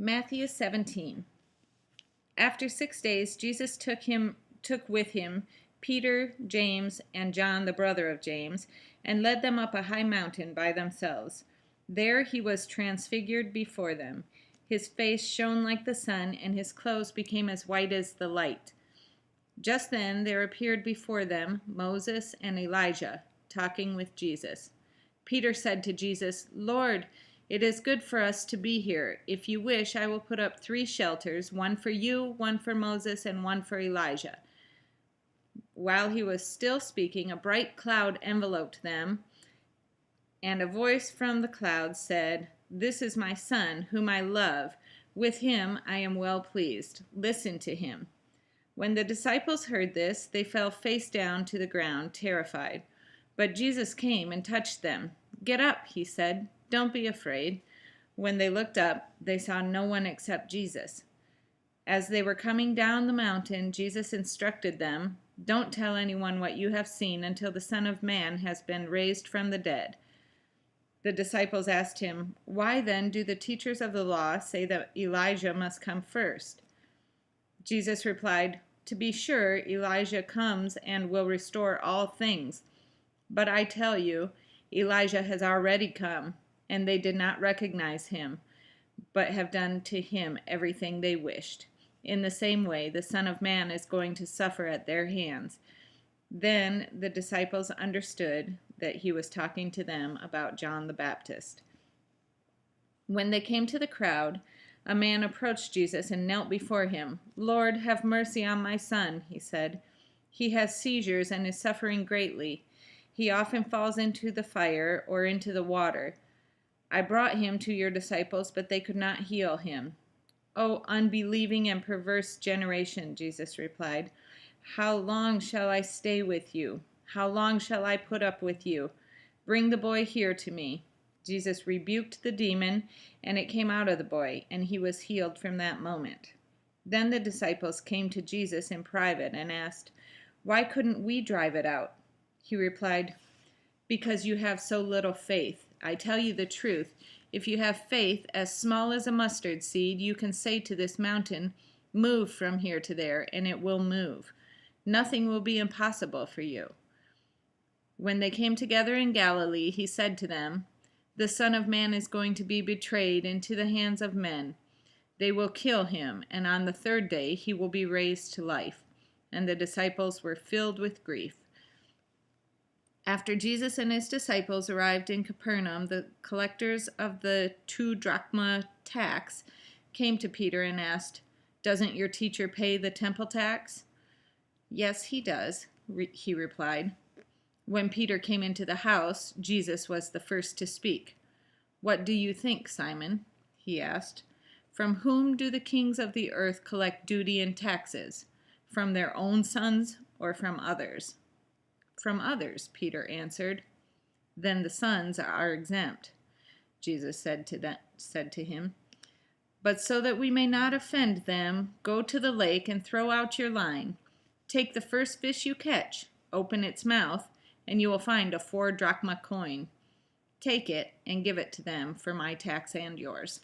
Matthew 17. After 6 days, Jesus took with him Peter, James, and John, the brother of James, and led them up a high mountain by themselves. There he was transfigured before them. His face shone like the sun, and his clothes became as white as the light. Just then there appeared before them Moses and Elijah, talking with Jesus. Peter said to Jesus, "Lord, it is good for us to be here. If you wish, I will put up 3 shelters, one for you, one for Moses, and one for Elijah." While he was still speaking, a bright cloud enveloped them, and a voice from the cloud said, "This is my son, whom I love. With him I am well pleased. Listen to him." When the disciples heard this, they fell face down to the ground, terrified. But Jesus came and touched them. "Get up," he said. "Don't be afraid." When they looked up, they saw no one except Jesus. As they were coming down the mountain, Jesus instructed them, "Don't tell anyone what you have seen until the Son of Man has been raised from the dead." The disciples asked him, "Why then do the teachers of the law say that Elijah must come first?" Jesus replied, "To be sure, Elijah comes and will restore all things. But I tell you, Elijah has already come, and they did not recognize him, but have done to him everything they wished. In the same way, the Son of Man is going to suffer at their hands." Then the disciples understood that he was talking to them about John the Baptist. When they came to the crowd, a man approached Jesus and knelt before him. "Lord, have mercy on my son," he said. "He has seizures and is suffering greatly. He often falls into the fire or into the water. I brought him to your disciples, but they could not heal him." "O unbelieving and perverse generation," Jesus replied, "how long shall I stay with you? How long shall I put up with you? Bring the boy here to me." Jesus rebuked the demon, and it came out of the boy, and he was healed from that moment. Then the disciples came to Jesus in private and asked, "Why couldn't we drive it out?" He replied, "Because you have so little faith. I tell you the truth. If you have faith as small as a mustard seed, you can say to this mountain, 'Move from here to there,' and it will move. Nothing will be impossible for you." When they came together in Galilee, he said to them, "The Son of Man is going to be betrayed into the hands of men. They will kill him, and on the 3rd day he will be raised to life." And the disciples were filled with grief. After Jesus and his disciples arrived in Capernaum, the collectors of the 2 drachma tax came to Peter and asked, "Doesn't your teacher pay the temple tax?" "Yes, he does," he replied. When Peter came into the house, Jesus was the first to speak. "What do you think, Simon?" he asked. "From whom do the kings of the earth collect duty and taxes? From their own sons or from others?" "From others," Peter answered. "Then the sons are exempt," Jesus said to him. "But so that we may not offend them, go to the lake and throw out your line. Take the first fish you catch, open its mouth, and you will find a 4 drachma coin. Take it and give it to them for my tax and yours."